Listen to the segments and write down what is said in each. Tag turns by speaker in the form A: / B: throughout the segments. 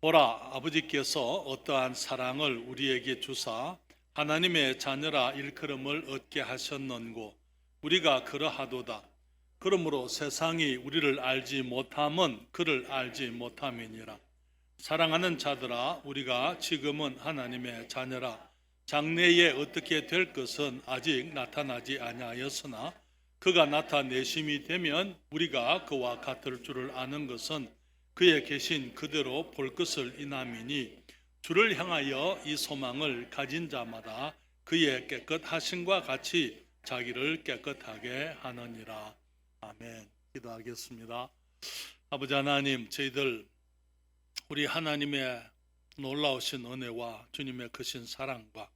A: 보라, 아버지께서 어떠한 사랑을 우리에게 주사 하나님의 자녀라 일컬음을 얻게 하셨는고 우리가 그러하도다. 그러므로 세상이 우리를 알지 못함은 그를 알지 못함이니라. 사랑하는 자들아, 우리가 지금은 하나님의 자녀라. 장래에 어떻게 될 것은 아직 나타나지 아니하였으나 그가 나타내심이 되면 우리가 그와 같을 줄을 아는 것은 그에 계신 그대로 볼 것을 인함이니, 주를 향하여 이 소망을 가진 자마다 그의 깨끗하심과 같이 자기를 깨끗하게 하느니라. 아멘. 기도하겠습니다. 아버지 하나님, 저희들 우리 하나님의 놀라우신 은혜와 주님의 크신 사랑과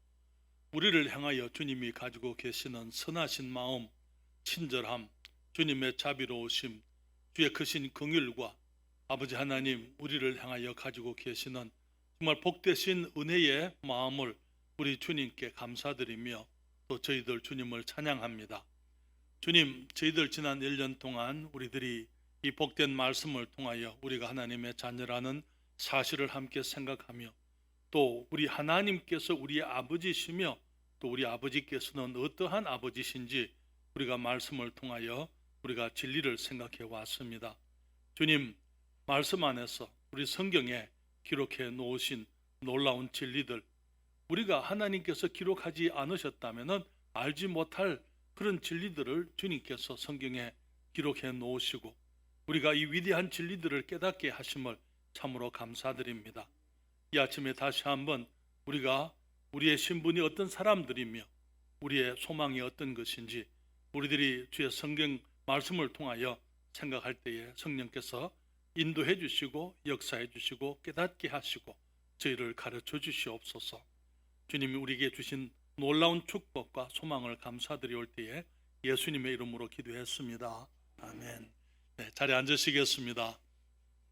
A: 우리를 향하여 주님이 가지고 계시는 선하신 마음, 친절함, 주님의 자비로우심, 주의 크신 긍휼과 아버지 하나님, 우리를 향하여 가지고 계시는 정말 복되신 은혜의 마음을 우리 주님께 감사드리며 또 저희들 주님을 찬양합니다. 주님, 저희들 지난 1년 동안 우리들이 이 복된 말씀을 통하여 우리가 하나님의 자녀라는 사실을 함께 생각하며 또 우리 하나님께서 우리의 아버지시며 또 우리 아버지께서는 어떠한 아버지신지 우리가 말씀을 통하여 우리가 진리를 생각해 왔습니다. 주님, 말씀 안에서 우리 성경에 기록해 놓으신 놀라운 진리들, 우리가 하나님께서 기록하지 않으셨다면 알지 못할 그런 진리들을 주님께서 성경에 기록해 놓으시고 우리가 이 위대한 진리들을 깨닫게 하심을 참으로 감사드립니다. 이 아침에 다시 한번 우리가 우리의 신분이 어떤 사람들이며 우리의 소망이 어떤 것인지 우리들이 주의 성경 말씀을 통하여 생각할 때에 성령께서 인도해 주시고 역사해 주시고 깨닫게 하시고 저희를 가르쳐 주시옵소서. 주님이 우리에게 주신 놀라운 축복과 소망을 감사드리올 때에 예수님의 이름으로 기도했습니다. 아멘. 네, 자리에 앉으시겠습니다.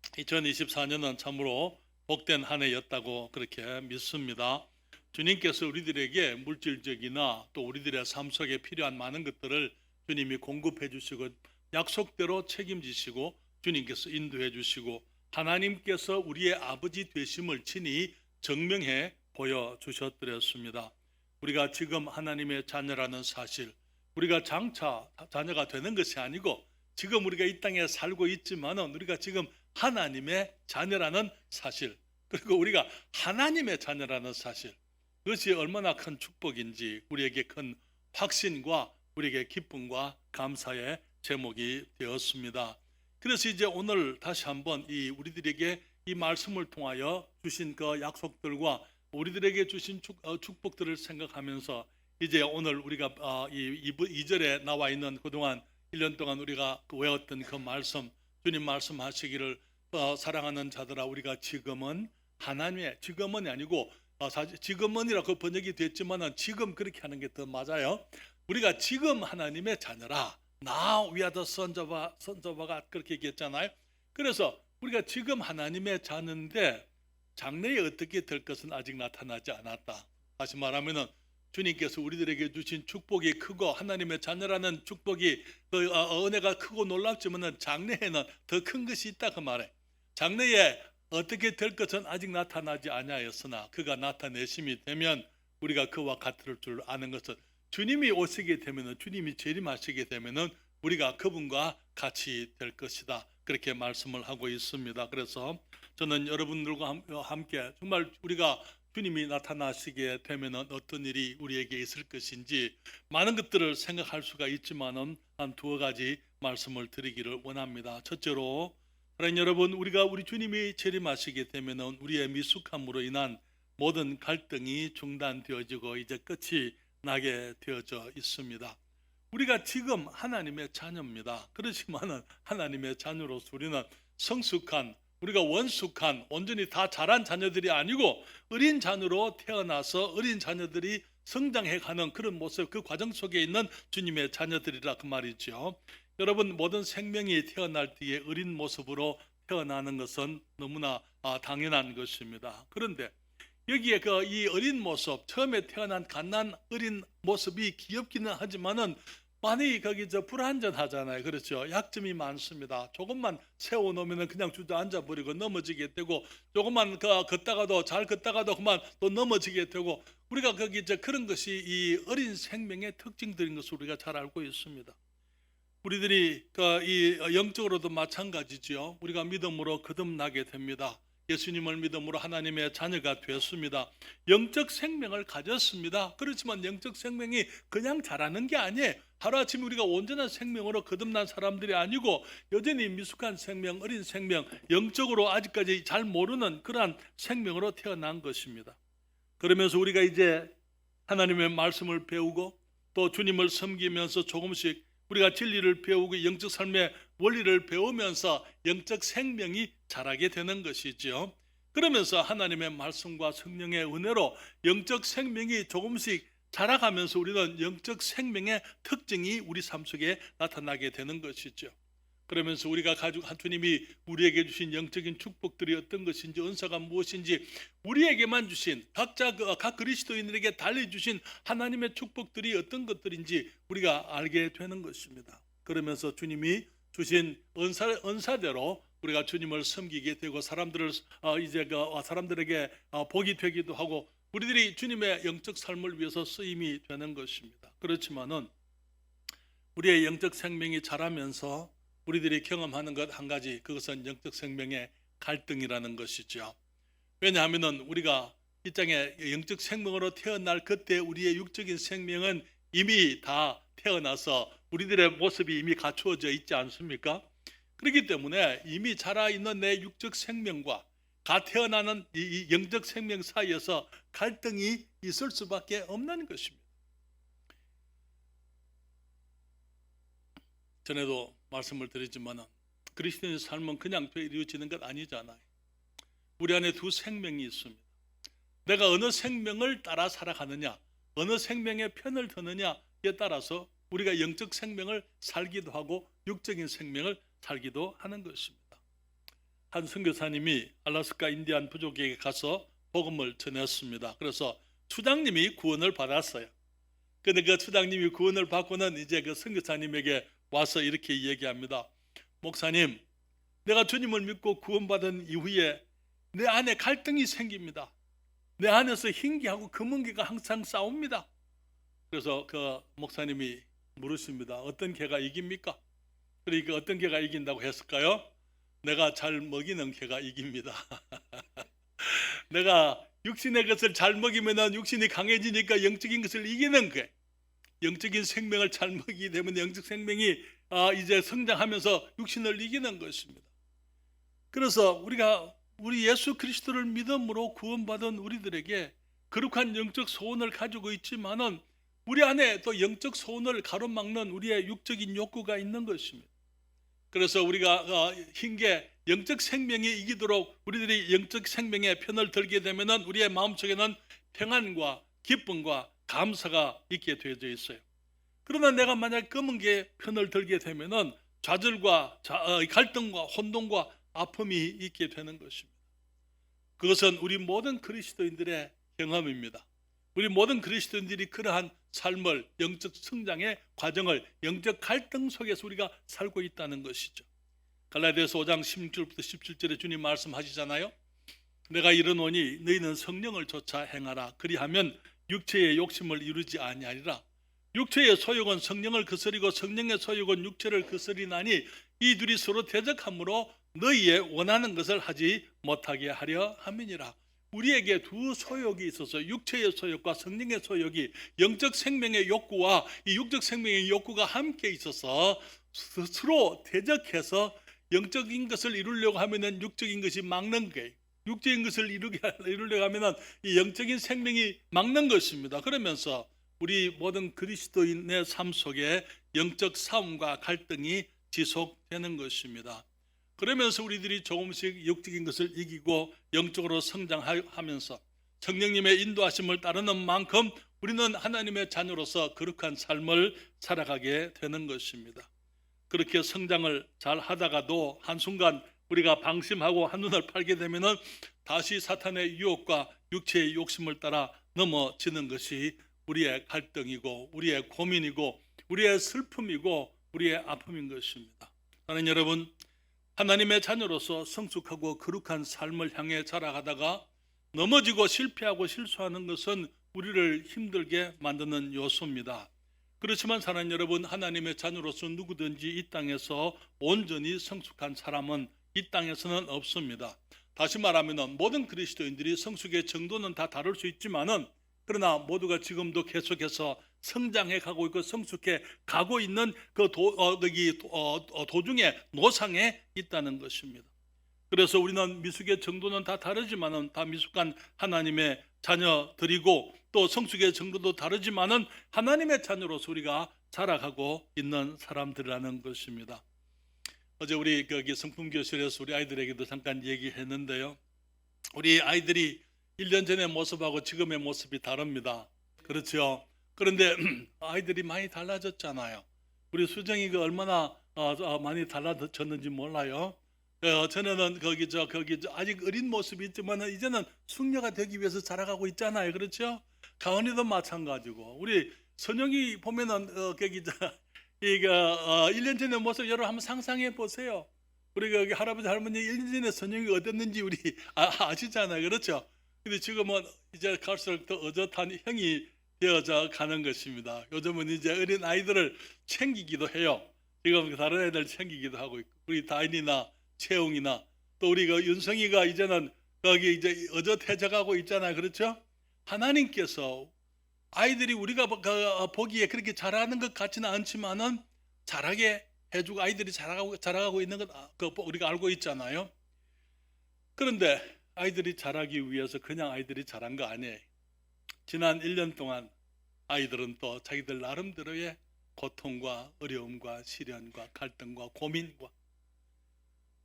A: 2024년은 참으로 복된 한 해였다고 그렇게 믿습니다. 주님께서 우리들에게 물질적이나 또 우리들의 삶 속에 필요한 많은 것들을 주님이 공급해 주시고 약속대로 책임지시고 주님께서 인도해 주시고 하나님께서 우리의 아버지 되심을 친히 증명해 보여주셨더랬습니다. 우리가 지금 하나님의 자녀라는 사실, 우리가 장차 자녀가 되는 것이 아니고 지금 우리가 이 땅에 살고 있지만은 우리가 지금 하나님의 자녀라는 사실, 그리고 우리가 하나님의 자녀라는 사실, 그것이 얼마나 큰 축복인지 우리에게 큰 확신과 우리에게 기쁨과 감사의 제목이 되었습니다. 그래서 이제 오늘 다시 한번 이 우리들에게 이 말씀을 통하여 주신 그 약속들과 우리들에게 주신 축복들을 생각하면서 이제 오늘 우리가 이 2절에 나와 있는 그동안 1년 동안 우리가 외웠던 그 말씀, 주님 말씀하시기를 사랑하는 자들아, 우리가 지금은 하나님의, 지금은 아니고 지금은이라고 번역이 됐지만 지금 그렇게 하는 게 더 맞아요. 우리가 지금 하나님의 자녀라. Now we are the sons of God, 그렇게 얘기했잖아요. 그래서 우리가 지금 하나님의 자녀인데 장래에 어떻게 될 것은 아직 나타나지 않았다. 다시 말하면은 주님께서 우리들에게 주신 축복이 크고 하나님의 자녀라는 축복이 은혜가 크고 놀랍지만은 장래에는 더 큰 것이 있다 그 말에. 장래에 어떻게 될 것은 아직 나타나지 아니하였으나 그가 나타내심이 되면 우리가 그와 같을 줄 아는 것은 주님이 오시게 되면은, 주님이 재림하시게 되면은 우리가 그분과 같이 될 것이다. 그렇게 말씀을 하고 있습니다. 그래서 저는 여러분들과 함께 정말 우리가 주님이 나타나시게 되면은 어떤 일이 우리에게 있을 것인지 많은 것들을 생각할 수가 있지만은 한 두어 가지 말씀을 드리기를 원합니다. 첫째로, 사랑하는 여러분, 우리가 우리 주님이 재림하시게 되면은 우리의 미숙함으로 인한 모든 갈등이 중단되어지고 이제 끝이 나게 되어져 있습니다. 우리가 지금 하나님의 자녀입니다. 그렇지만은 하나님의 자녀로서 우리는 성숙한, 우리가 원숙한, 온전히 다 자란 자녀들이 아니고 어린 자녀로 태어나서 어린 자녀들이 성장해가는 그런 모습, 그 과정 속에 있는 주님의 자녀들이라 그 말이죠. 여러분, 모든 생명이 태어날 때에 어린 모습으로 태어나는 것은 너무나 당연한 것입니다. 그런데 여기에 이 어린 모습, 처음에 태어난 갓난 어린 모습이 귀엽기는 하지만은 많이 거기 불안전하잖아요. 그렇죠? 약점이 많습니다. 조금만 세워놓으면 그냥 주저앉아 버리고 넘어지게 되고, 조금만 걷다가도 잘 걷다가도 그만 또 넘어지게 되고, 우리가 거기 그런 것이 이 어린 생명의 특징들인 것을 우리가 잘 알고 있습니다. 우리들이 이 영적으로도 마찬가지죠. 우리가 믿음으로 거듭나게 됩니다. 예수님을 믿음으로 하나님의 자녀가 되었습니다. 영적 생명을 가졌습니다. 그렇지만 영적 생명이 그냥 자라는 게 아니에요. 하루아침에 우리가 온전한 생명으로 거듭난 사람들이 아니고 여전히 미숙한 생명, 어린 생명, 영적으로 아직까지 잘 모르는 그러한 생명으로 태어난 것입니다. 그러면서 우리가 이제 하나님의 말씀을 배우고 또 주님을 섬기면서 조금씩 우리가 진리를 배우고 영적 삶의 원리를 배우면서 영적 생명이 자라게 되는 것이죠. 그러면서 하나님의 말씀과 성령의 은혜로 영적 생명이 조금씩 자라가면서 우리는 영적 생명의 특징이 우리 삶 속에 나타나게 되는 것이죠. 그러면서 우리가 주님이 우리에게 주신 영적인 축복들이 어떤 것인지, 은사가 무엇인지, 우리에게만 주신 각 그리스도인들에게 달리 주신 하나님의 축복들이 어떤 것들인지 우리가 알게 되는 것입니다. 그러면서 주님이 주신 은사대로 우리가 주님을 섬기게 되고 사람들에게 복이 되기도 하고 우리들이 주님의 영적 삶을 위해서 쓰임이 되는 것입니다. 그렇지만은 우리의 영적 생명이 자라면서 우리들이 경험하는 것 한 가지, 그것은 영적 생명의 갈등이라는 것이죠. 왜냐하면 우리가 이 땅에 영적 생명으로 태어날 그때 우리의 육적인 생명은 이미 다 태어나서 우리들의 모습이 이미 갖추어져 있지 않습니까? 그렇기 때문에 이미 자라있는 내 육적 생명과 갓 태어나는 이 영적 생명 사이에서 갈등이 있을 수밖에 없는 것입니다. 전에도 말씀을 드리지만 그리스도인의 삶은 그냥 이루어지는 것 아니잖아요. 우리 안에 두 생명이 있습니다. 내가 어느 생명을 따라 살아가느냐, 어느 생명의 편을 드느냐에 따라서 우리가 영적 생명을 살기도 하고 육적인 생명을 살기도 하는 것입니다. 한 선교사님이 알래스카 인디안 부족에게 가서 복음을 전했습니다. 그래서 추장님이 구원을 받았어요. 그런데 그 추장님이 구원을 받고는 이제 그 선교사님에게 와서 이렇게 얘기합니다. 목사님, 내가 주님을 믿고 구원받은 이후에 내 안에 갈등이 생깁니다. 내 안에서 흰기하고 검은기가 항상 싸웁니다. 그래서 그 목사님이 물으십니다. 어떤 개가 이깁니까? 그러니까 어떤 개가 이긴다고 했을까요? 내가 잘 먹이는 개가 이깁니다. 내가 육신의 것을 잘 먹이면 육신이 강해지니까 영적인 것을 이기는 거예요. 영적인 생명을 잘 먹이게 되면 영적 생명이 이제 성장하면서 육신을 이기는 것입니다. 그래서 우리 예수 그리스도를 믿음으로 구원받은 우리들에게 거룩한 영적 소원을 가지고 있지만은 우리 안에 또 영적 소원을 가로막는 우리의 육적인 욕구가 있는 것입니다. 그래서 우리가 흰게 영적 생명이 이기도록 우리들이 영적 생명의 편을 들게 되면은 우리의 마음속에는 평안과 기쁨과 감사가 있게 되어져 있어요. 그러나 내가 만약 검은 게 편을 들게 되면은 좌절과 갈등과 혼동과 아픔이 있게 되는 것입니다. 그것은 우리 모든 그리스도인들의 경험입니다. 우리 모든 그리스도인들이 그러한 삶을, 영적 성장의 과정을 영적 갈등 속에서 우리가 살고 있다는 것이죠. 갈라디아서 5장 16절부터 17절에 주님 말씀하시잖아요. 내가 이르노니 너희는 성령을 쫓아 행하라. 그리하면 육체의 욕심을 이루지 아니하리라. 육체의 소욕은 성령을 거스리고 성령의 소욕은 육체를 거스리나니 이 둘이 서로 대적함으로 너희의 원하는 것을 하지 못하게 하려 함이니라. 우리에게 두 소욕이 있어서 육체의 소욕과 성령의 소욕이 영적 생명의 욕구와 이 육적 생명의 욕구가 함께 있어서 서로 대적해서 영적인 것을 이루려고 하면은 육적인 것이 막는 거예요. 육적인 것을 이루려고 하면은 이 영적인 생명이 막는 것입니다. 그러면서 우리 모든 그리스도인의 삶 속에 영적 싸움과 갈등이 지속되는 것입니다. 그러면서 우리들이 조금씩 영적인 것을 이기고 영적으로 성장하면서 성령님의 인도하심을 따르는 만큼 우리는 하나님의 자녀로서 거룩한 삶을 살아가게 되는 것입니다. 그렇게 성장을 잘 하다가도 한순간 우리가 방심하고 한눈을 팔게 되면은 다시 사탄의 유혹과 육체의 욕심을 따라 넘어지는 것이 우리의 갈등이고 우리의 고민이고 우리의 슬픔이고 우리의 아픔인 것입니다. 사랑하는 여러분, 하나님의 자녀로서 성숙하고 거룩한 삶을 향해 자라가다가 넘어지고 실패하고 실수하는 것은 우리를 힘들게 만드는 요소입니다. 그렇지만 사랑하는 여러분, 하나님의 자녀로서 누구든지 이 땅에서 온전히 성숙한 사람은 이 땅에서는 없습니다. 다시 말하면 모든 그리스도인들이 성숙의 정도는 다 다를 수 있지만은, 그러나 모두가 지금도 계속해서 성장해 가고 있고 성숙해 가고 있는 그 도중에 노상에 있다는 것입니다. 그래서 우리는 미숙의 정도는 다 다르지만은 다 미숙한 하나님의 자녀들이고, 또 성숙의 정도도 다르지만은 하나님의 자녀로서 우리가 자라가고 있는 사람들이라는 것입니다. 어제 우리 거기 성품교실에서 우리 아이들에게도 잠깐 얘기했는데요. 우리 아이들이 1년 전의 모습하고 지금의 모습이 다릅니다. 그렇죠? 그런데 아이들이 많이 달라졌잖아요. 우리 수정이가 얼마나 많이 달라졌는지 몰라요. 저는 거기 아직 어린 모습이 있지만 이제는 숙녀가 되기 위해서 자라가고 있잖아요. 그렇죠? 가은이도 마찬가지고, 우리 선영이 보면은 이거 1년 전의 모습 여러분 한번 상상해 보세요. 우리가 여기 할아버지 할머니 1년 전에 선영이 어땠는지 우리 아시잖아요. 그렇죠? 근데 지금은 이제 갈수록 더 어젓한 형이 되어져 가는 것입니다. 요즘은 이제 어린 아이들을 챙기기도 해요. 지금 다른 애들 챙기기도 하고 있고, 우리 다인이나 채웅이나 또 우리가 윤성이가 이제는 거기 이제 어젓해져 가고 있잖아요. 그렇죠? 하나님께서 아이들이 우리가 보기에 그렇게 잘하는 것 같지는 않지만은 잘하게 해주고 아이들이 자라가고 있는 것 우리가 알고 있잖아요. 그런데 아이들이 자라기 위해서 그냥 아이들이 자란 거 아니에요. 지난 1년 동안 아이들은 또 자기들 나름대로의 고통과 어려움과 시련과 갈등과 고민과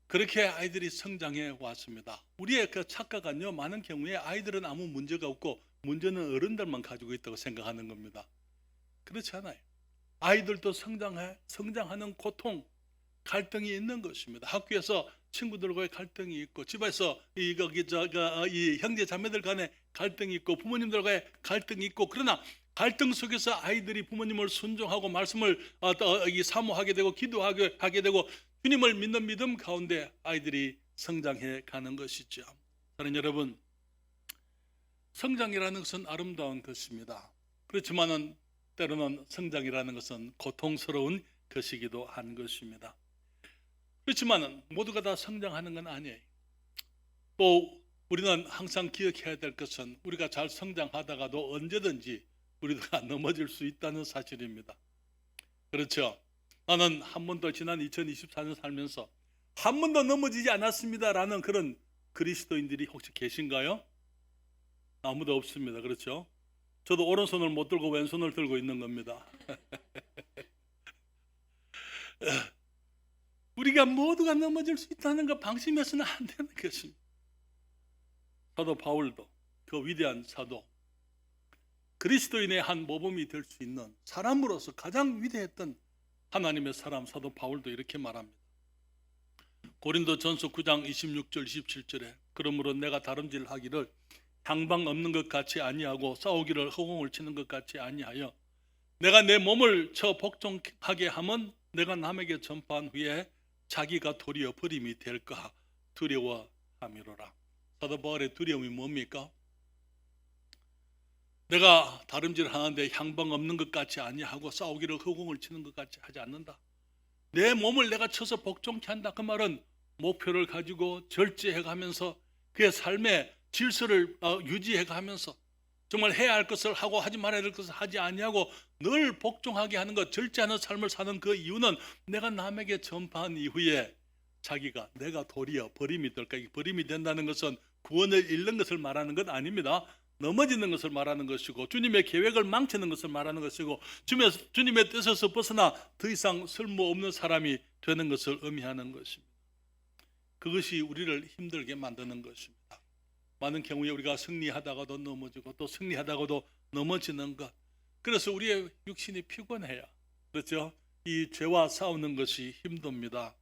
A: 그렇게 아이들이 성장해 왔습니다. 우리의 그 착각은요, 많은 경우에 아이들은 아무 문제가 없고 문제는 어른들만 가지고 있다고 생각하는 겁니다. 그렇지 않아요. 아이들도 성장하는 고통, 갈등이 있는 것입니다. 학교에서 친구들과의 갈등이 있고, 집에서 이 형제 자매들 간의 갈등이 있고, 부모님들과의 갈등이 있고, 그러나 갈등 속에서 아이들이 부모님을 순종하고 말씀을 사모하게 되고 기도하게 되고 주님을 믿는 믿음 가운데 아이들이 성장해 가는 것이죠. 사랑하는 여러분, 성장이라는 것은 아름다운 것입니다. 그렇지만은 때로는 성장이라는 것은 고통스러운 것이기도 한 것입니다. 그렇지만 모두가 다 성장하는 건 아니에요. 또 우리는 항상 기억해야 될 것은 우리가 잘 성장하다가도 언제든지 우리가 넘어질 수 있다는 사실입니다. 그렇죠? 나는 한 번도 지난 2024년 살면서 한 번도 넘어지지 않았습니다라는 그런 그리스도인들이 혹시 계신가요? 아무도 없습니다. 그렇죠? 저도 오른손을 못 들고 왼손을 들고 있는 겁니다. 우리가 모두가 넘어질 수 있다는 거 방심해서는 안 되는 것입니다. 사도 바울도 그 위대한 사도, 그리스도인의 한 모범이 될 수 있는 사람으로서 가장 위대했던 하나님의 사람 사도 바울도 이렇게 말합니다. 고린도전서 9장 26절 27절에 그러므로 내가 다름질하기를 향방 없는 것 같이 아니하고 싸우기를 허공을 치는 것 같이 아니하여 내가 내 몸을 쳐 복종하게 하면 내가 남에게 전파한 후에 자기가 도리어 버림이 될까 두려워함이로라. 사도 바울의 두려움이 뭡니까? 내가 다름질 하는데 향방 없는 것 같이 아니하고 싸우기를 허공을 치는 것 같이 하지 않는다. 내 몸을 내가 쳐서 복종케 한다. 그 말은 목표를 가지고 절제해가면서 그의 삶의 질서를 유지해가면서 정말 해야 할 것을 하고 하지 말아야 될 것을 하지 아니하고 늘 복종하게 하는 것, 절제하는 삶을 사는 그 이유는 내가 남에게 전파한 이후에 자기가 내가 도리어 버림이 될까. 버림이 된다는 것은 구원을 잃는 것을 말하는 것 아닙니다. 넘어지는 것을 말하는 것이고 주님의 계획을 망치는 것을 말하는 것이고 주님의 뜻에서 벗어나 더 이상 쓸모없는 사람이 되는 것을 의미하는 것입니다. 그것이 우리를 힘들게 만드는 것입니다. 많은 경우에 우리가 승리하다가도 넘어지고 또 승리하다가도 넘어지는 것, 그래서 우리의 육신이 피곤해요. 그렇죠? 이 죄와 싸우는 것이 힘듭니다.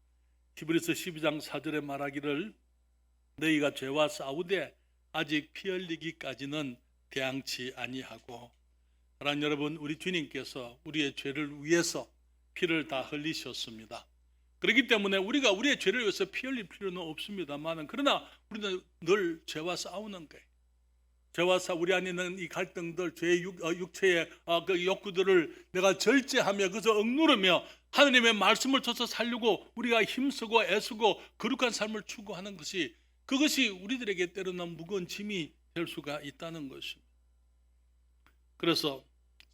A: 히브리서 12장 4절에 말하기를 너희가 죄와 싸우되 아직 피 흘리기까지는 대항치 아니하고 사랑하는 여러분, 우리 주님께서 우리의 죄를 위해서 피를 다 흘리셨습니다. 그렇기 때문에 우리가 우리의 죄를 위해서 피 흘릴 필요는 없습니다만, 그러나 우리는 늘 죄와 싸우는 거예요. 죄와 우리 안에 있는 이 갈등들, 죄의 육체의 그 욕구들을 내가 절제하며 그래서 억누르며 하나님의 말씀을 줘서 살려고 우리가 힘쓰고 애쓰고 거룩한 삶을 추구하는 것이, 그것이 우리들에게 때로는 무거운 짐이 될 수가 있다는 것입니다. 그래서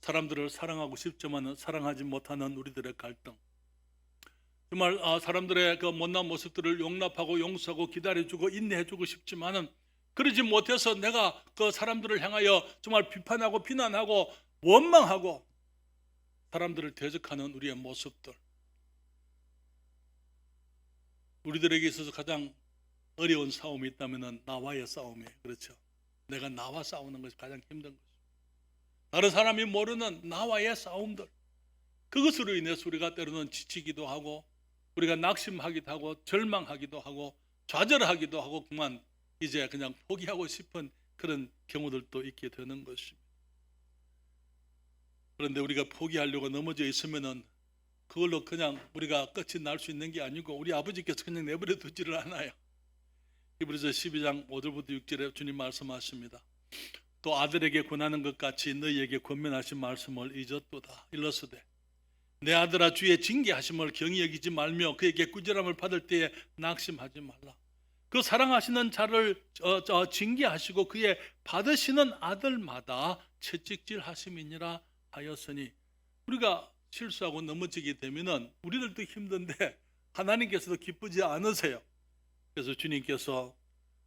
A: 사람들을 사랑하고 싶지만 사랑하지 못하는 우리들의 갈등, 정말 사람들의 그 못난 모습들을 용납하고 용서하고 기다려주고 인내해주고 싶지만은 그러지 못해서 내가 그 사람들을 향하여 정말 비판하고 비난하고 원망하고 사람들을 대적하는 우리의 모습들, 우리들에게 있어서 가장 어려운 싸움이 있다면 나와의 싸움이에요. 그렇죠? 내가 나와 싸우는 것이 가장 힘든 것이죠. 다른 사람이 모르는 나와의 싸움들, 그것으로 인해서 우리가 때로는 지치기도 하고 우리가 낙심하기도 하고 절망하기도 하고 좌절하기도 하고 그만 이제 그냥 포기하고 싶은 그런 경우들도 있게 되는 것입니다. 그런데 우리가 포기하려고 넘어져 있으면은 그걸로 그냥 우리가 끝이 날 수 있는 게 아니고 우리 아버지께서 그냥 내버려 두지를 않아요. 히브리서 12장 5절부터 6절에 주님 말씀하십니다. 또 아들에게 권하는 것 같이 너희에게 권면하신 말씀을 잊었도다. 일러스되 내 아들아, 주의 징계하심을 경히 여기지 말며 그에게 꾸지람을 받을 때에 낙심하지 말라. 그 사랑하시는 자를 징계하시고 그의 받으시는 아들마다 채찍질하심이니라 하였으니, 우리가 실수하고 넘어지게 되면은 우리들도 힘든데 하나님께서도 기쁘지 않으세요. 그래서 주님께서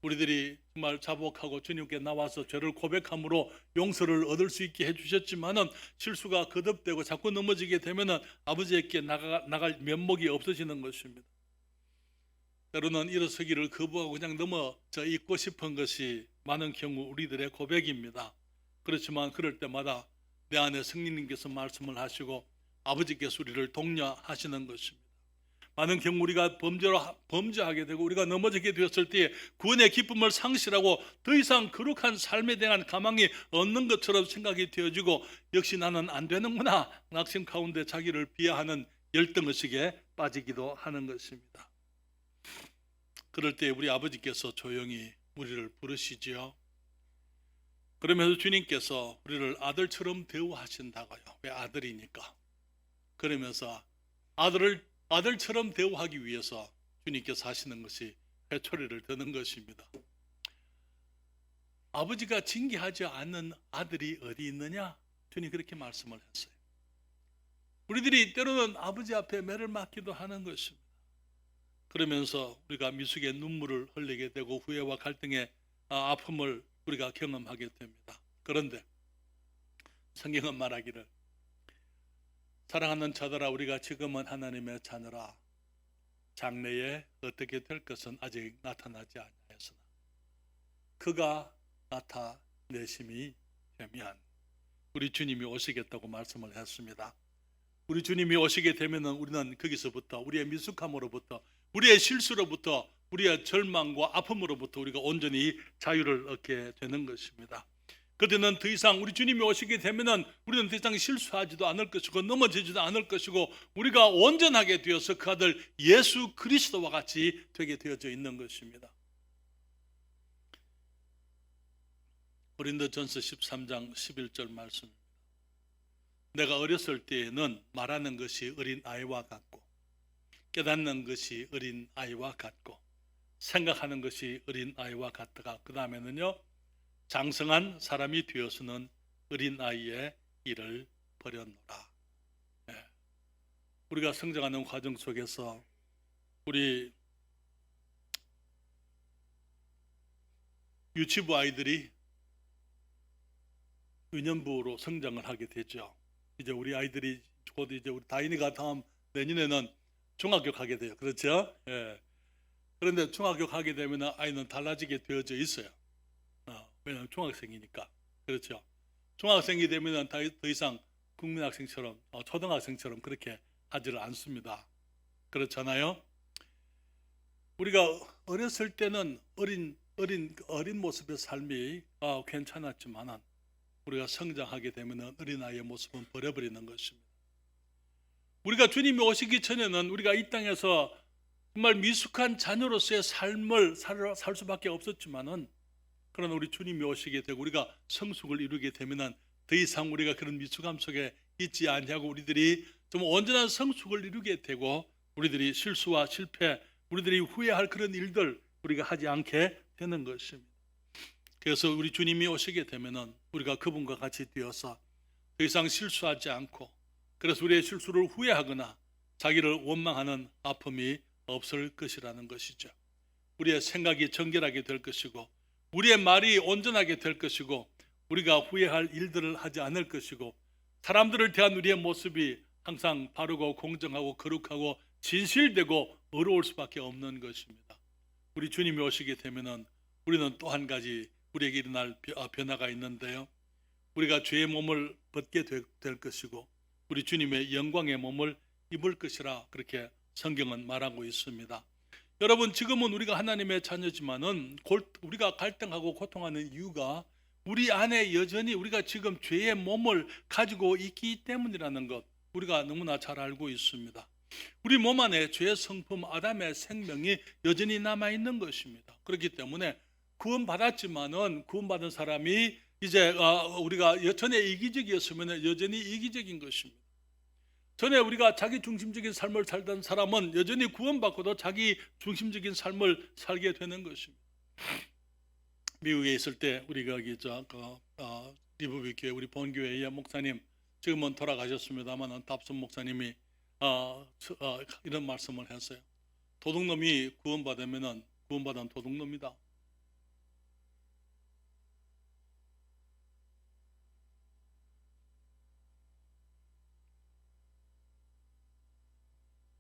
A: 우리들이 정말 자복하고 주님께 나와서 죄를 고백함으로 용서를 얻을 수 있게 해주셨지만은 실수가 거듭되고 자꾸 넘어지게 되면은 아버지에게 나갈 면목이 없어지는 것입니다. 때로는 일어서기를 거부하고 그냥 넘어져 있고 싶은 것이 많은 경우 우리들의 고백입니다. 그렇지만 그럴 때마다 내 안에 성령님께서 말씀을 하시고 아버지께서 우리를 독려하시는 것입니다. 많은 경우 우리가 범죄하게 되고 우리가 넘어지게 되었을 때 구원의 기쁨을 상실하고 더 이상 거룩한 삶에 대한 가망이 없는 것처럼 생각이 되어지고 역시 나는 안 되는구나, 낙심 가운데 자기를 비하하는 열등의식에 빠지기도 하는 것입니다. 그럴 때 우리 아버지께서 조용히 우리를 부르시지요. 그러면서 주님께서 우리를 아들처럼 대우하신다고요. 왜? 아들이니까. 그러면서 아들처럼 대우하기 위해서 주님께서 하시는 것이 회초리를 드는 것입니다. 아버지가 징계하지 않는 아들이 어디 있느냐? 주님 그렇게 말씀을 했어요. 우리들이 때로는 아버지 앞에 매를 맞기도 하는 것입니다. 그러면서 우리가 미숙의 눈물을 흘리게 되고 후회와 갈등의 아픔을 우리가 경험하게 됩니다. 그런데 성경은 말하기를 사랑하는 자들아, 우리가 지금은 하나님의 자녀라. 장래에 어떻게 될 것은 아직 나타나지 아니하였으나 그가 나타내심이 되면, 우리 주님이 오시겠다고 말씀을 했습니다. 우리 주님이 오시게 되면 우리는 거기서부터 우리의 미숙함으로부터 우리의 실수로부터 우리의 절망과 아픔으로부터 우리가 온전히 자유를 얻게 되는 것입니다. 그때는 더 이상 우리 주님이 오시게 되면은 우리는 더 이상 실수하지도 않을 것이고 넘어지지도 않을 것이고 우리가 온전하게 되어서 그 아들 예수 그리스도와 같이 되게 되어져 있는 것입니다. 고린도전서 13장 11절 말씀. 내가 어렸을 때에는 말하는 것이 어린 아이와 같고 깨닫는 것이 어린 아이와 같고 생각하는 것이 어린 아이와 같다가 그 다음에는요, 장성한 사람이 되어서는 어린 아이의 일을 버렸노라. 네. 우리가 성장하는 과정 속에서 우리 유치부 아이들이 유년부로 성장을 하게 되죠. 이제 우리 아이들이 곧 이제 우리 다인이가 다음 내년에는 중학교 가게 돼요. 그렇죠? 예. 그런데 중학교 가게 되면 아이는 달라지게 되어져 있어요. 왜냐하면 중학생이니까. 그렇죠? 중학생이 되면 더 이상 국민학생처럼 초등학생처럼 그렇게 하지를 않습니다. 그렇잖아요? 우리가 어렸을 때는 어린 모습의 삶이 괜찮았지만 우리가 성장하게 되면 어린아이의 모습은 버려버리는 것입니다. 우리가 주님이 오시기 전에는 우리가 이 땅에서 정말 미숙한 자녀로서의 삶을 살 수밖에 없었지만은, 그러나 우리 주님이 오시게 되고 우리가 성숙을 이루게 되면은 더 이상 우리가 그런 미숙함 속에 있지 아니하고 우리들이 좀 온전한 성숙을 이루게 되고, 우리들이 실수와 실패, 우리들이 후회할 그런 일들 우리가 하지 않게 되는 것입니다. 그래서 우리 주님이 오시게 되면은 우리가 그분과 같이 되어서 더 이상 실수하지 않고, 그래서 우리의 실수를 후회하거나 자기를 원망하는 아픔이 없을 것이라는 것이죠. 우리의 생각이 정결하게 될 것이고, 우리의 말이 온전하게 될 것이고, 우리가 후회할 일들을 하지 않을 것이고, 사람들을 대한 우리의 모습이 항상 바르고 공정하고 거룩하고 진실되고 의로울 수밖에 없는 것입니다. 우리 주님이 오시게 되면은 우리는 또 한 가지 우리에게 일어날 변화가 있는데요, 우리가 죄의 몸을 벗게 될 것이고 우리 주님의 영광의 몸을 입을 것이라 그렇게 성경은 말하고 있습니다. 여러분, 지금은 우리가 하나님의 자녀지만은 우리가 갈등하고 고통하는 이유가 우리 안에 여전히 우리가 지금 죄의 몸을 가지고 있기 때문이라는 것 우리가 너무나 잘 알고 있습니다. 우리 몸 안에 죄의 성품 아담의 생명이 여전히 남아있는 것입니다. 그렇기 때문에 구원받았지만은 구원받은 사람이 이제 우리가 전에 이기적이었으면 여전히 이기적인 것입니다. 전에 우리가 자기 중심적인 삶을 살던 사람은 여전히 구원받고도 자기 중심적인 삶을 살게 되는 것입니다. 미국에 있을 때 우리가 리브비 교회 우리 본교회의 목사님, 지금은 돌아가셨습니다만 답선 목사님이 이런 말씀을 했어요. 도둑놈이 구원받으면 구원받은 도둑놈이다.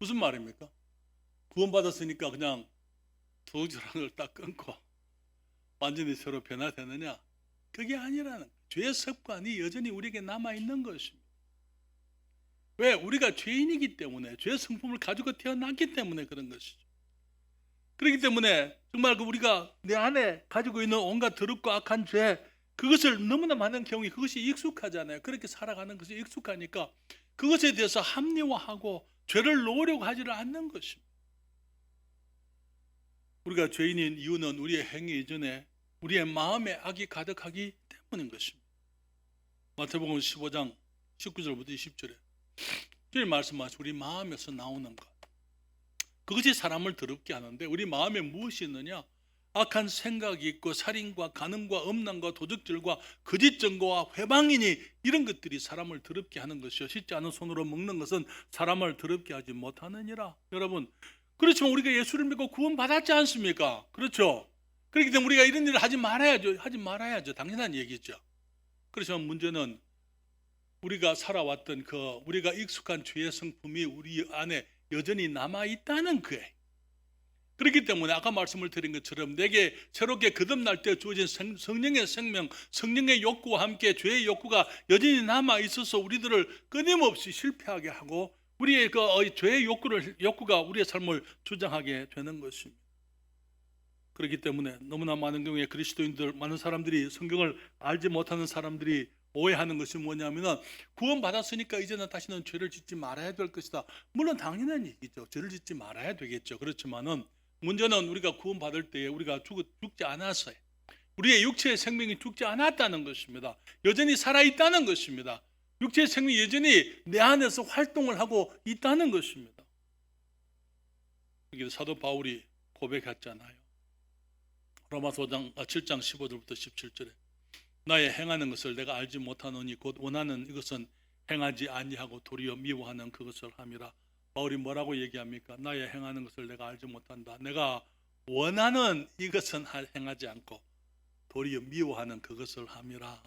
A: 무슨 말입니까? 구원받았으니까 그냥 도둑질하는 걸 딱 끊고 완전히 새로 변화되느냐? 그게 아니라는, 죄의 습관이 여전히 우리에게 남아있는 것입니다. 왜? 우리가 죄인이기 때문에, 죄의 성품을 가지고 태어났기 때문에 그런 것이죠. 그렇기 때문에 정말 우리가 내 안에 가지고 있는 온갖 더럽고 악한 죄, 그것을 너무나 많은 경우에 그것이 익숙하잖아요. 그렇게 살아가는 것이 익숙하니까 그것에 대해서 합리화하고 죄를 놓으려고 하지를 않는 것입니다. 우리가 죄인인 이유는 우리의 행위 이전에 우리의 마음에 악이 가득하기 때문인 것입니다. 마태복음 15장 19절부터 20절에 주님 말씀하시고 우리 마음에서 나오는 것, 그것이 사람을 더럽게 하는데 우리 마음에 무엇이 있느냐? 악한 생각이 있고 살인과 간음과 음란과 도적질과 거짓 증거와 회방이니 이런 것들이 사람을 더럽게 하는 것이요 씻지 않은 손으로 먹는 것은 사람을 더럽게 하지 못하느니라. 여러분, 그렇지만 우리가 예수를 믿고 구원받았지 않습니까? 그렇죠? 그렇기 때문에 우리가 이런 일을 하지 말아야죠. 당연한 얘기죠. 그렇지만 문제는 우리가 살아왔던 우리가 익숙한 죄의 성품이 우리 안에 여전히 남아있다는 거예요. 그렇기 때문에 아까 말씀을 드린 것처럼 내게 새롭게 거듭날 때 주어진 성령의 생명, 성령의 욕구와 함께 죄의 욕구가 여전히 남아있어서 우리들을 끊임없이 실패하게 하고 우리의 죄의 욕구가 우리의 삶을 주장하게 되는 것입니다. 그렇기 때문에 너무나 많은 경우에 그리스도인들, 많은 사람들이, 성경을 알지 못하는 사람들이 오해하는 것이 뭐냐면 구원받았으니까 이제는 다시는 죄를 짓지 말아야 될 것이다. 물론 당연한 얘기죠. 죄를 짓지 말아야 되겠죠. 그렇지만은 문제는 우리가 구원받을 때에 우리가 죽지 않았어요. 우리의 육체의 생명이 죽지 않았다는 것입니다. 여전히 살아있다는 것입니다. 육체의 생명이 여전히 내 안에서 활동을 하고 있다는 것입니다. 여기 사도 바울이 고백했잖아요. 로마서 7장 15절부터 17절에 나의 행하는 것을 내가 알지 못하노니 곧 원하는 이것은 행하지 아니하고 도리어 미워하는 그것을 함이라. 바울이 뭐라고 얘기합니까? 나의 행하는 것을 내가 알지 못한다. 내가 원하는 이것은 행하지 않고 도리어 미워하는 그것을 함이라.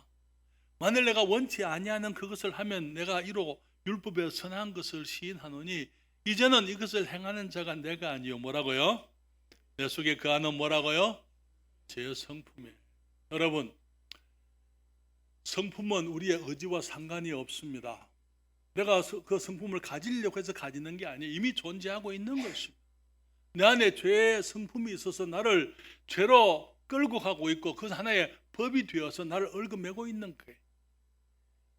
A: 만일 내가 원치 아니하는 그것을 하면 내가 이로 율법의 선한 것을 시인하노니 이제는 이것을 행하는 자가 내가 아니요. 뭐라고요? 내 속에 거하는 뭐라고요? 제 성품이에요. 여러분, 성품은 우리의 의지와 상관이 없습니다. 내가 그 성품을 가지려고 해서 가지는 게 아니에요. 이미 존재하고 있는 것입니다. 내 안에 죄의 성품이 있어서 나를 죄로 끌고 가고 있고 그 하나의 법이 되어서 나를 얽어매고 있는 거예요.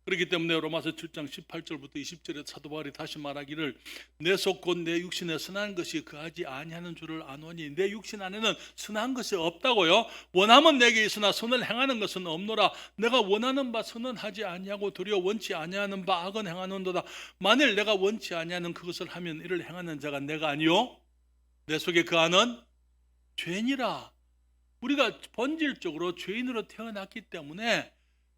A: 그렇기 때문에 로마서 7장 18절부터 20절에 사도 바울이 다시 말하기를 내 속 곧 내 육신에 선한 것이 거하지 아니하는 줄을 아노니 내 육신 안에는 선한 것이 없다고요. 원함은 내게 있으나 선을 행하는 것은 없노라. 내가 원하는 바 선은 하지 아니하고 도리어 원치 아니하는 바 악은 행하는도다. 만일 내가 원치 아니하는 그것을 하면 이를 행하는 자가 내가 아니요 내 속에 거하는 죄니라. 우리가 본질적으로 죄인으로 태어났기 때문에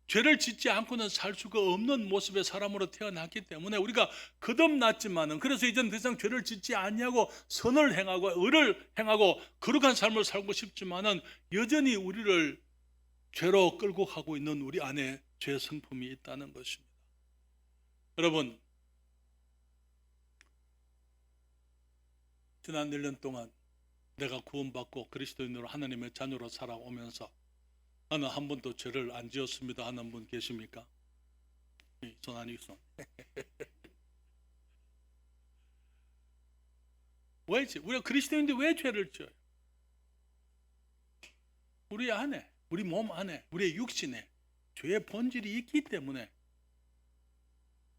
A: 죄를 짓지 않고는 살 수가 없는 모습의 사람으로 태어났기 때문에 우리가 거듭났지만은 그래서 이제는 더 이상 죄를 짓지 아니하고 선을 행하고 의를 행하고 거룩한 삶을 살고 싶지만은 여전히 우리를 죄로 끌고 가고 있는 우리 안에 죄 성품이 있다는 것입니다. 여러분, 지난 1년 동안 내가 구원받고 그리스도인으로 하나님의 자녀로 살아오면서 나는 한 번도 죄를 안 지었습니다 하는 분 계십니까? 손 아니고 손. 왜지? 우리가 그리스도인인데 왜 죄를 지어요? 우리 안에, 우리 몸 안에, 우리의 육신에 죄의 본질이 있기 때문에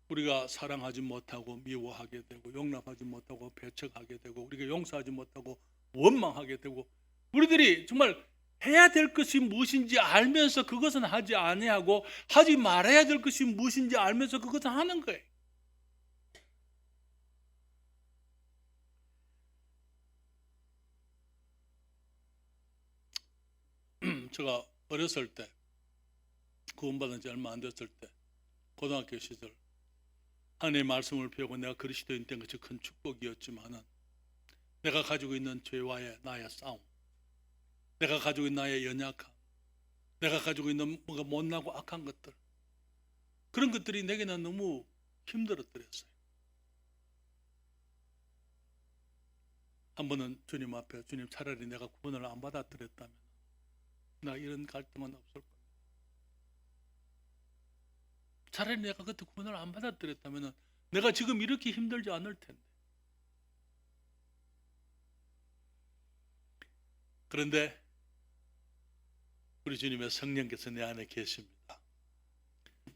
A: 우리가 사랑하지 못하고 미워하게 되고 용납하지 못하고 배척하게 되고 우리가 용서하지 못하고 원망하게 되고 우리들이 정말 해야 될 것이 무엇인지 알면서 그것은 하지 아니하고 하지 말아야 될 것이 무엇인지 알면서 그것은 하는 거예요. 제가 어렸을 때 구원받은 지 얼마 안 됐을 때 고등학교 시절 하나님의 말씀을 배우고 내가 그리스도인 된 것이 큰 축복이었지만은 내가 가지고 있는 죄와의 나의 싸움, 내가 가지고 있는 나의 연약함, 내가 가지고 있는 뭔가 못나고 악한 것들, 그런 것들이 내게는 너무 힘들었더랬어요. 한 번은 주님 앞에 주님 차라리 내가 구원을 안 받았더랬다면 나 이런 갈등은 없을 거야. 차라리 내가 그때 구원을 안 받았더랬다면 내가 지금 이렇게 힘들지 않을 텐데. 그런데 우리 주님의 성령께서 내 안에 계십니다.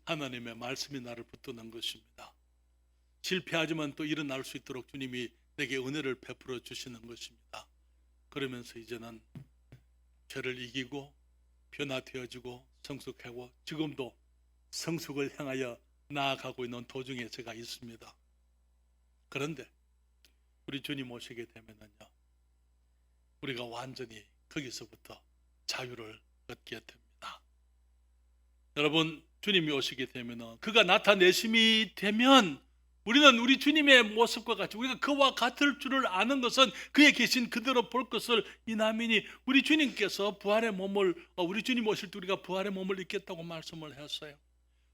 A: 하나님의 말씀이 나를 붙드는 것입니다. 실패하지만 또 일어날 수 있도록 주님이 내게 은혜를 베풀어 주시는 것입니다. 그러면서 이제는 죄를 이기고 변화되어지고 성숙하고 지금도 성숙을 향하여 나아가고 있는 도중에 제가 있습니다. 그런데 우리 주님 오시게 되면은요, 우리가 완전히 거기서부터 자유를 얻게 됩니다. 여러분, 주님이 오시게 되면은 그가 나타내심이 되면 우리는 우리 주님의 모습과 같이 우리가 그와 같을 줄을 아는 것은 그에 계신 그대로 볼 것을 이남이니 우리 주님께서 부활의 몸을 우리 주님 오실 때 우리가 부활의 몸을 입겠다고 말씀을 했어요.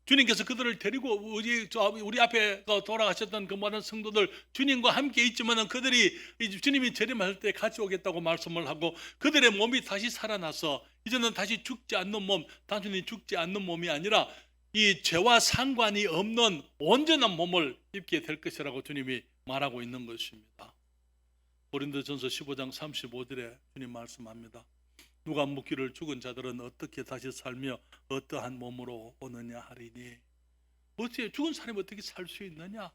A: 주님께서 그들을 데리고 우리 앞에 돌아가셨던 그 모든 성도들 주님과 함께 있지만 그들이 주님이 재림할 때 같이 오겠다고 말씀을 하고 그들의 몸이 다시 살아나서 이제는 다시 죽지 않는 몸, 단순히 죽지 않는 몸이 아니라 이 죄와 상관이 없는 온전한 몸을 입게 될 것이라고 주님이 말하고 있는 것입니다. 고린도전서 15장 35절에 주님 말씀합니다. 누가 묻기를 죽은 자들은 어떻게 다시 살며 어떠한 몸으로 오느냐 하리니. 어떻게 죽은 사람이 어떻게 살 수 있느냐?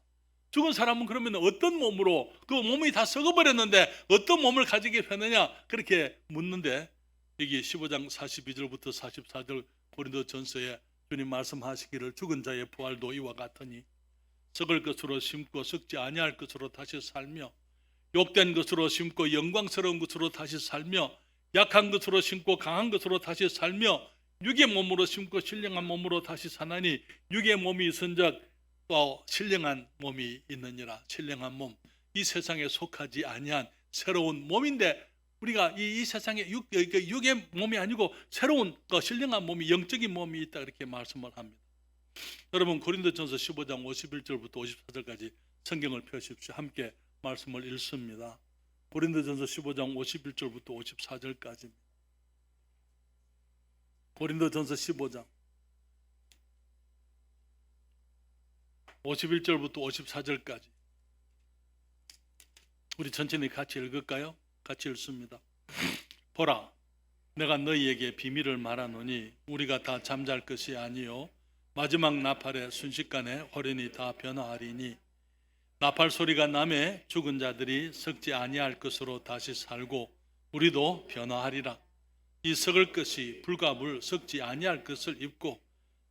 A: 죽은 사람은 그러면 어떤 몸으로, 그 몸이 다 썩어버렸는데 어떤 몸을 가지게 되느냐? 그렇게 묻는데 여기 15장 42절부터 44절 고린도전서에 주님 말씀하시기를 죽은 자의 부활도 이와 같으니 썩을 것으로 심고 썩지 아니할 것으로 다시 살며 욕된 것으로 심고 영광스러운 것으로 다시 살며 약한 것으로 심고 강한 것으로 다시 살며 육의 몸으로 심고 신령한 몸으로 다시 사나니 육의 몸이 있은즉 또 신령한 몸이 있느니라. 신령한 몸, 이 세상에 속하지 아니한 새로운 몸인데 우리가 이 세상에 육의 몸이 아니고 새로운 신령한 몸이 영적인 몸이 있다 그렇게 말씀을 합니다. 여러분 고린도전서 15장 51절부터 54절까지 성경을 펴십시오. 함께 말씀을 읽습니다. 고린도전서 15장 51절부터 54절까지입니다. 고린도전서 15장 51절부터 54절까지 우리 천천히 같이 읽을까요? 같이 읽습니다. 보라, 내가 너희에게 비밀을 말하노니 우리가 다 잠잘 것이 아니요 마지막 나팔에 순식간에 호련히 다 변화하리니 나팔 소리가 나매 죽은 자들이 썩지 아니할 것으로 다시 살고 우리도 변화하리라. 이 썩을 것이 불과 불 썩지 아니할 것을 입고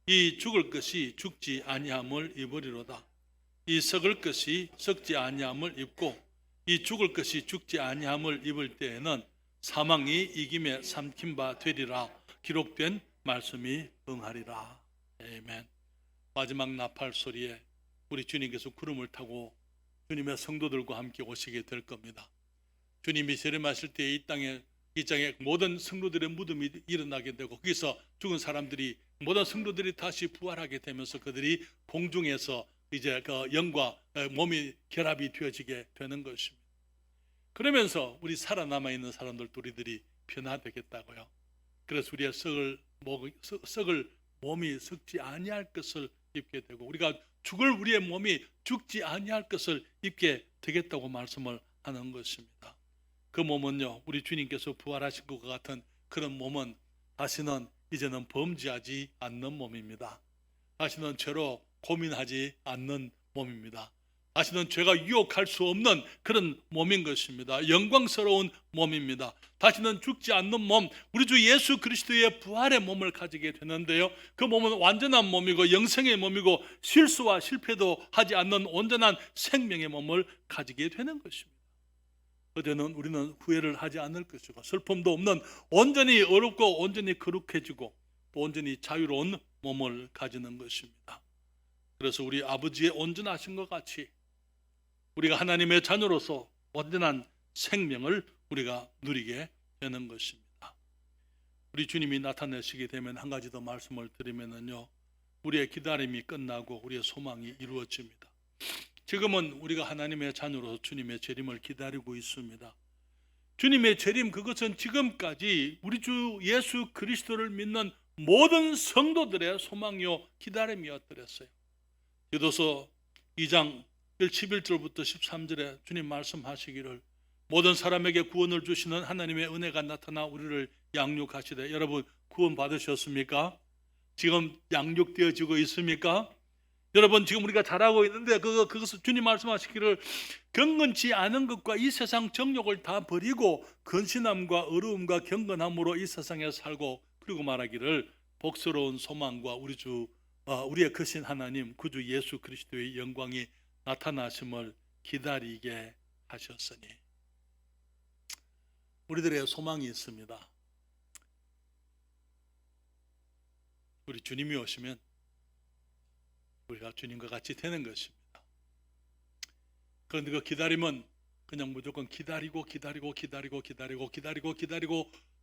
A: 이 죽을 것이 죽지 아니함을 입으리로다. 이 썩을 것이 썩지 아니함을 입고 이 죽을 것이 죽지 아니함을 입을 때에는 사망이 이김에 삼킨 바 되리라. 기록된 말씀이 응하리라. 아멘. 마지막 나팔 소리에 우리 주님께서 구름을 타고 주님의 성도들과 함께 오시게 될 겁니다. 주님이 재림하실 때 이 땅에 모든 성도들의 무덤이 일어나게 되고 거기서 죽은 사람들이 모든 성도들이 다시 부활하게 되면서 그들이 공중에서 이제 그 영과 몸이 결합이 되어지게 되는 것입니다. 그러면서 우리 살아남아 있는 사람들도 우리들이 변화되겠다고요. 그래서 우리의 썩을 몸이 썩지 아니할 것을 입게 되고 우리가 죽을 우리의 몸이 죽지 아니할 것을 입게 되겠다고 말씀을 하는 것입니다. 그 몸은요, 우리 주님께서 부활하신 것과 같은 그런 몸은 다시는 이제는 범죄하지 않는 몸입니다. 다시는 죄로 고민하지 않는 몸입니다. 다시는 죄가 유혹할 수 없는 그런 몸인 것입니다. 영광스러운 몸입니다. 다시는 죽지 않는 몸, 우리 주 예수 그리스도의 부활의 몸을 가지게 되는데요, 그 몸은 완전한 몸이고 영생의 몸이고 실수와 실패도 하지 않는 온전한 생명의 몸을 가지게 되는 것입니다. 그때는 우리는 후회를 하지 않을 것이고 슬픔도 없는 온전히 어렵고 온전히 거룩해지고 또 온전히 자유로운 몸을 가지는 것입니다. 그래서 우리 아버지의 온전하신 것 같이 우리가 하나님의 자녀로서 온전한 생명을 우리가 누리게 되는 것입니다. 우리 주님이 나타내시게 되면 한 가지 더 말씀을 드리면요, 우리의 기다림이 끝나고 우리의 소망이 이루어집니다. 지금은 우리가 하나님의 자녀로서 주님의 재림을 기다리고 있습니다. 주님의 재림, 그것은 지금까지 우리 주 예수 그리스도를 믿는 모든 성도들의 소망이요 기다림이었더랬어요. 디도서 2장 11절부터 13절에 주님 말씀하시기를 모든 사람에게 구원을 주시는 하나님의 은혜가 나타나 우리를 양육하시되, 여러분 구원 받으셨습니까? 지금 양육되어지고 있습니까? 여러분 지금 우리가 잘하고 있는데 그것을 주님 말씀하시기를 경건치 않은 것과 이 세상 정욕을 다 버리고 근신함과 어려움과 경건함으로 이 세상에 살고, 그리고 말하기를 복스러운 소망과 우리의 크신 하나님 구주 예수 그리스도의 영광이 나타나심을 기다리게 하셨으니. 우리들의 소망이 있습니다. 우리 주님이 오시면 우리가 주님과 같이 되는 것입니다. 그런데 그 기다림은 그냥 무조건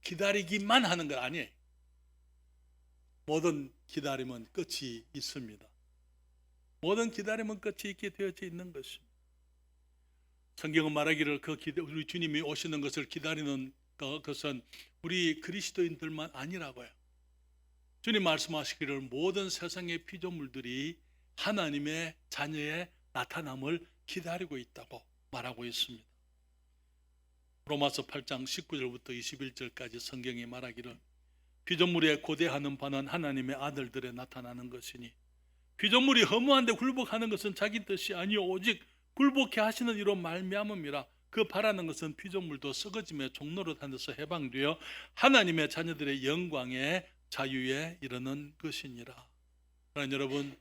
A: 기다리기만 하는 건 아니에요. 모든 기다림은 끝이 있습니다. 모든 기다림은 끝이 있게 되어져 있는 것입니다. 성경은 말하기를 우리 주님이 오시는 것을 기다리는 것은 우리 그리스도인들만 아니라고요. 주님 말씀하시기를 모든 세상의 피조물들이 하나님의 자녀의 나타남을 기다리고 있다고 말하고 있습니다. 로마서 8장 19절부터 21절까지 성경이 말하기를 피조물의 고대하는 바는 하나님의 아들들에 나타나는 것이니 피조물이 허무한데 굴복하는 것은 자기 뜻이 아니요 오직 굴복해 하시는 이로 말미암음이라. 그 바라는 것은 피조물도 썩어짐의 종로로 다녀서 해방되어 하나님의 자녀들의 영광의 자유에 이르는 것이니라. 그러나 여러분,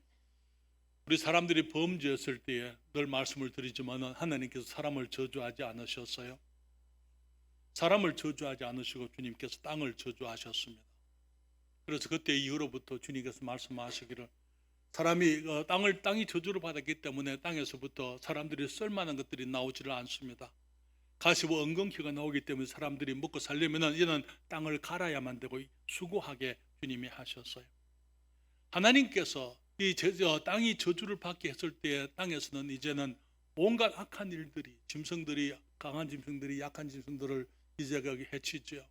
A: 우리 사람들이 범죄했을 때에 늘 말씀을 드리지만 하나님께서 사람을 저주하지 않으셨어요. 사람을 저주하지 않으시고 주님께서 땅을 저주하셨습니다. 그래서 그때 이후로부터 주님께서 말씀하시기를 땅이 저주를 받았기 때문에 땅에서부터 사람들이 쓸만한 것들이 나오지를 않습니다. 가시와 엉겅퀴가 나오기 때문에 사람들이 먹고 살려면 이제는 땅을 갈아야만 되고 수고하게 주님이 하셨어요. 하나님께서 이 땅이 저주를 받게 했을 때 땅에서는 이제는 온갖 악한 일들이, 짐승들이, 강한 짐승들이 약한 짐승들을 이제 거기 해치죠.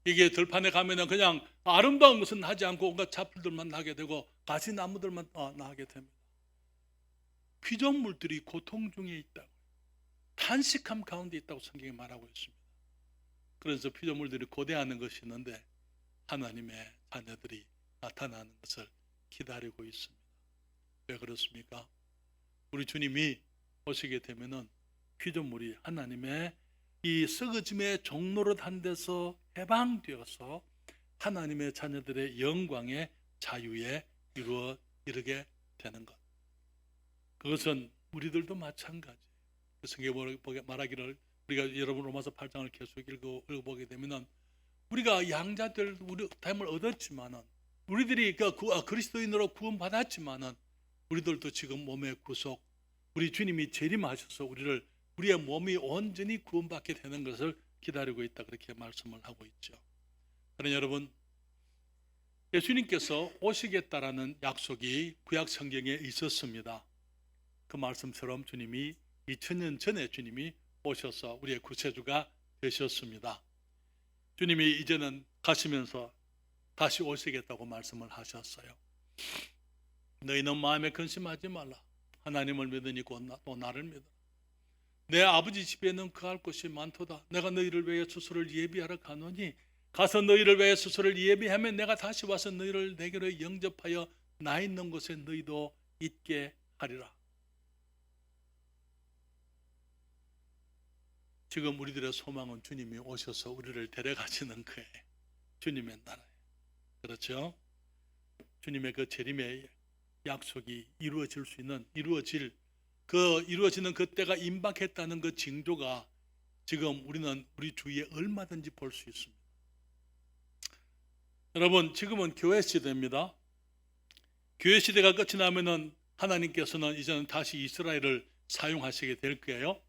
A: 이게 들판에 가면은 그냥 아름다운 것은 나지 않고 온갖 잡풀들만 나게 되고 가시나무들만 나게 됩니다. 피조물들이 고통 중에 있다고, 탄식함 가운데 있다고 성경이 말하고 있습니다. 그래서 피조물들이 고대하는 것이 있는데 하나님의 자녀들이 나타나는 것을 기다리고 있습니다. 왜 그렇습니까? 우리 주님이 오시게 되면은 피조물이 하나님의 이 썩어짐의 종노릇한 데서 해방되어서 하나님의 자녀들의 영광의 자유에 이르게 되는 것. 그것은 우리들도 마찬가지. 성경에 말하기를 우리가 여러분 로마서 8장을 계속 읽어보게 되면은 우리가 양자될 우리 됨을 얻었지만은 우리들이 그리스도인으로 구원받았지만은 우리들도 지금 몸의 구속, 우리 주님이 재림하셔서 우리의 몸이 온전히 구원받게 되는 것을 기다리고 있다, 그렇게 말씀을 하고 있죠. 그러나 여러분, 예수님께서 오시겠다라는 약속이 구약 성경에 있었습니다. 그 말씀처럼 주님이 2000년 전에 주님이 오셔서 우리의 구세주가 되셨습니다. 주님이 이제는 가시면서 다시 오시겠다고 말씀을 하셨어요. 너희는 마음에 근심하지 말라. 하나님을 믿으니 곧 또 나를 믿어라. 내 아버지 집에는 거할 곳이 많도다. 내가 너희를 위해 주소를 예비하러 가노니 가서 너희를 위해 주소를 예비하면 내가 다시 와서 너희를 내게로 영접하여 나 있는 곳에 너희도 있게 하리라. 지금 우리들의 소망은 주님이 오셔서 우리를 데려가시는 거예요. 주님의 나라에. 그렇죠? 주님의 그 재림의 약속이 이루어지는 그때가 임박했다는 그 징조가 지금 우리는 우리 주위에 얼마든지 볼 수 있습니다. 여러분, 지금은 교회 시대입니다. 교회 시대가 끝이 나면은 하나님께서는 이제는 다시 이스라엘을 사용하시게 될 거예요.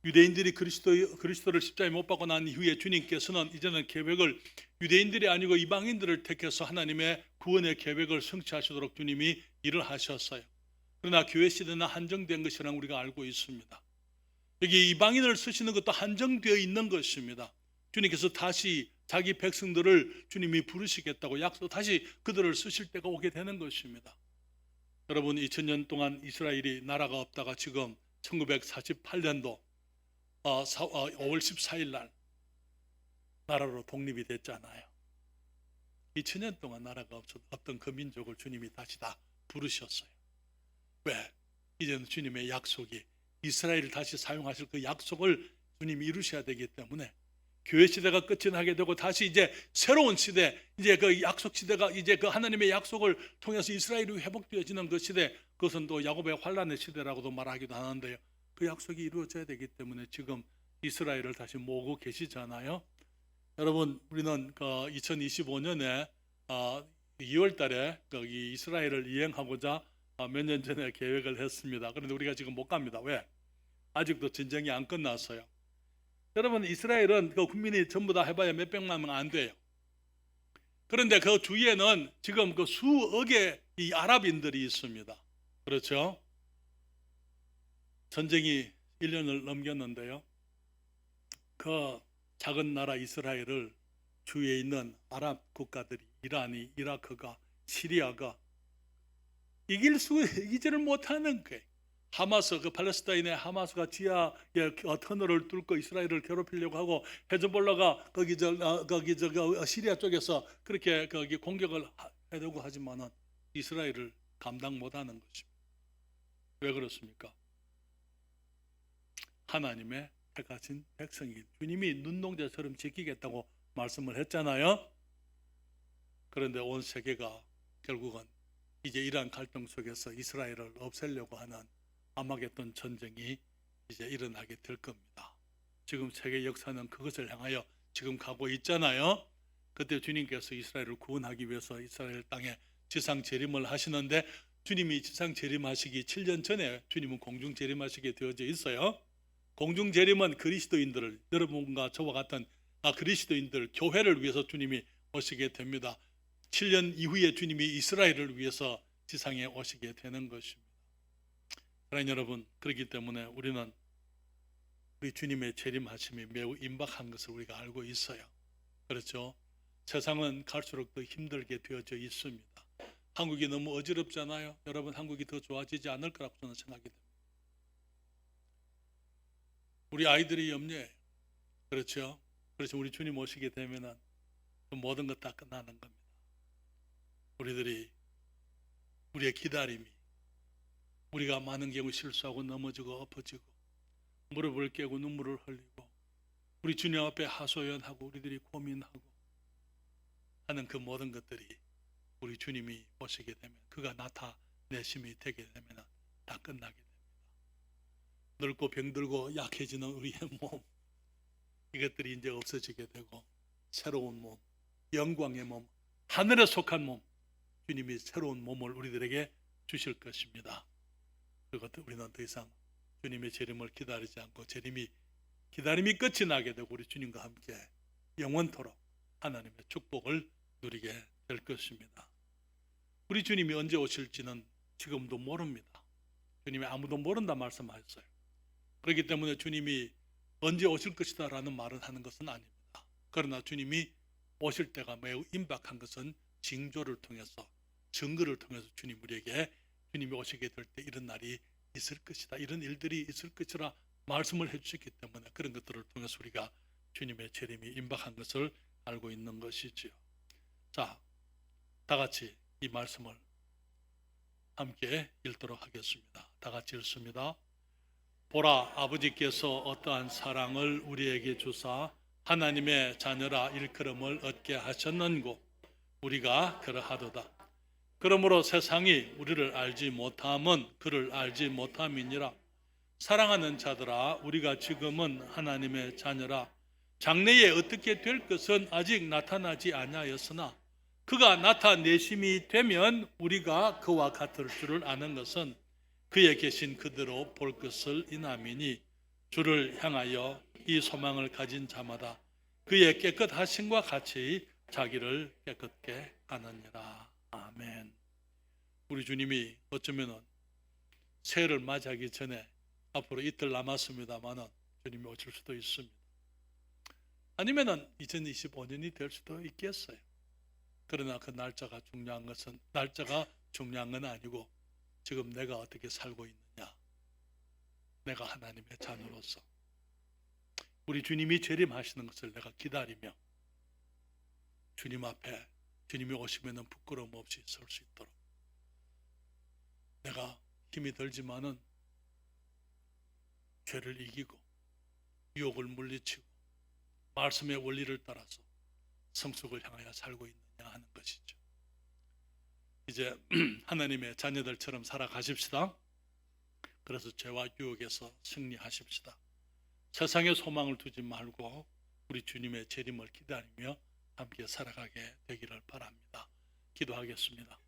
A: 유대인들이 그리스도를 십자가에 못 박고 난 이후에 주님께서는 이제는 계획을 유대인들이 아니고 이방인들을 택해서 하나님의 구원의 계획을 성취하시도록 주님이 일을 하셨어요. 그러나 교회 시대는 한정된 것이라는 우리가 알고 있습니다. 여기 이방인을 쓰시는 것도 한정되어 있는 것입니다. 주님께서 다시 자기 백성들을 주님이 부르시겠다고 약속, 다시 그들을 쓰실 때가 오게 되는 것입니다. 여러분, 2000년 동안 이스라엘이 나라가 없다가 지금 1948년도 5월 14일 날 나라로 독립이 됐잖아요. 2000년 동안 나라가 없던 그 민족을 주님이 다시 다 부르셨어요. 왜? 이제는 주님의 약속이 이스라엘을 다시 사용하실 그 약속을 주님이 이루셔야 되기 때문에 교회 시대가 끝이 나게 되고 다시 이제 새로운 시대, 이제 그 약속 시대가 이제 그 하나님의 약속을 통해서 이스라엘이 회복되어지는 그 시대, 그것은 또 야곱의 환란의 시대라고도 말하기도 하는데요. 그 약속이 이루어져야 되기 때문에 지금 이스라엘을 다시 모으고 계시잖아요. 여러분, 우리는 2025년에 2월 달에 거기 이스라엘을 이행하고자 몇 년 전에 계획을 했습니다. 그런데 우리가 지금 못 갑니다. 왜? 아직도 전쟁이 안 끝났어요. 여러분, 이스라엘은 그 국민이 전부 다 해봐야 몇백만 명 안 돼요. 그런데 그 주위에는 지금 그 수억의 이 아랍인들이 있습니다. 그렇죠? 전쟁이 1년을 넘겼는데요. 그 작은 나라 이스라엘을 주위에 있는 아랍 국가들이, 이란이, 이라크가, 시리아가 이기지를 못하는 거예요. 그 팔레스타인의 하마스가 지하의 터널을 뚫고 이스라엘을 괴롭히려고 하고, 헤즈볼라가 시리아 쪽에서 그렇게 거기 공격을 하려고 하지만은 이스라엘을 감당 못하는 것입니다. 왜 그렇습니까? 하나님의 택하신 백성이 주님이 눈동자처럼 지키겠다고 말씀을 했잖아요. 그런데 온 세계가 결국은 이제 이러한 갈등 속에서 이스라엘을 없애려고 하는 아마겟돈 전쟁이 이제 일어나게 될 겁니다. 지금 세계 역사는 그것을 향하여 지금 가고 있잖아요. 그때 주님께서 이스라엘을 구원하기 위해서 이스라엘 땅에 지상 재림을 하시는데, 주님이 지상 재림하시기 7년 전에 주님은 공중 재림하시게 되어져 있어요. 공중 재림은 그리스도인들을, 여러분과 저와 같은 그리스도인들, 교회를 위해서 주님이 오시게 됩니다. 7년 이후에 주님이 이스라엘을 위해서 지상에 오시게 되는 것입니다. 사랑하는 여러분, 그렇기 때문에 우리는 우리 주님의 재림하심이 매우 임박한 것을 우리가 알고 있어요. 그렇죠? 세상은 갈수록 더 힘들게 되어져 있습니다. 한국이 너무 어지럽잖아요. 여러분, 한국이 더 좋아지지 않을 거라고 저는 생각이 됩니다. 우리 아이들이 염려해요. 그렇죠? 그래서 우리 주님 오시게 되면은 모든 것 다 끝나는 겁니다. 우리의 기다림이, 우리가 많은 경우 실수하고 넘어지고 엎어지고 무릎을 깨고 눈물을 흘리고 우리 주님 앞에 하소연하고 우리들이 고민하고 하는 그 모든 것들이 우리 주님이 오시게 되면, 그가 나타내심이 되게 되면 다 끝나게 됩니다. 늙고 병들고 약해지는 우리의 몸, 이것들이 이제 없어지게 되고 새로운 몸, 영광의 몸, 하늘에 속한 몸, 주님이 새로운 몸을 우리들에게 주실 것입니다. 그것도 우리는 더 이상 주님의 재림을 기다리지 않고 기다림이 끝이 나게 되고 우리 주님과 함께 영원토록 하나님의 축복을 누리게 될 것입니다. 우리 주님이 언제 오실지는 지금도 모릅니다. 주님이 아무도 모른다 말씀하셨어요. 그렇기 때문에 주님이 언제 오실 것이다 라는 말을 하는 것은 아닙니다. 그러나 주님이 오실 때가 매우 임박한 것은 징조를 통해서, 증거를 통해서 주님 우리에게 주님이 오시게 될 때 이런 날이 있을 것이다, 이런 일들이 있을 것이라 말씀을 해주셨기 때문에 그런 것들을 통해서 우리가 주님의 재림이 임박한 것을 알고 있는 것이지요. 자, 다 같이 이 말씀을 함께 읽도록 하겠습니다. 다 같이 읽습니다. 보라, 아버지께서 어떠한 사랑을 우리에게 주사 하나님의 자녀라 일컬음을 얻게 하셨는고 우리가 그러하도다. 그러므로 세상이 우리를 알지 못함은 그를 알지 못함이니라. 사랑하는 자들아, 우리가 지금은 하나님의 자녀라. 장래에 어떻게 될 것은 아직 나타나지 아니하였으나 그가 나타내심이 되면 우리가 그와 같을 줄을 아는 것은 그에 계신 그대로 볼 것을 인함이니, 주를 향하여 이 소망을 가진 자마다 그의 깨끗하심과 같이 자기를 깨끗게 하느니라. 아멘. 우리 주님이 어쩌면 새해를 맞이하기 전에 앞으로 이틀 남았습니다만은 주님이 오실 수도 있습니다. 아니면은 2025년이 될 수도 있겠어요. 그러나 그 날짜가 중요한 건 아니고 지금 내가 어떻게 살고 있느냐, 내가 하나님의 자녀로서 우리 주님이 재림하시는 것을 내가 기다리며 주님 앞에 주님이 오시면 부끄러움 없이 설 수 있도록, 내가 힘이 들지만은 죄를 이기고 유혹을 물리치고 말씀의 원리를 따라서 성숙을 향하여 살고 있느냐 하는 것이죠. 이제 하나님의 자녀들처럼 살아가십시다. 그래서 죄와 유혹에서 승리하십시다. 세상에 소망을 두지 말고 우리 주님의 재림을 기다리며 함께 살아가게 되기를 바랍니다. 기도하겠습니다.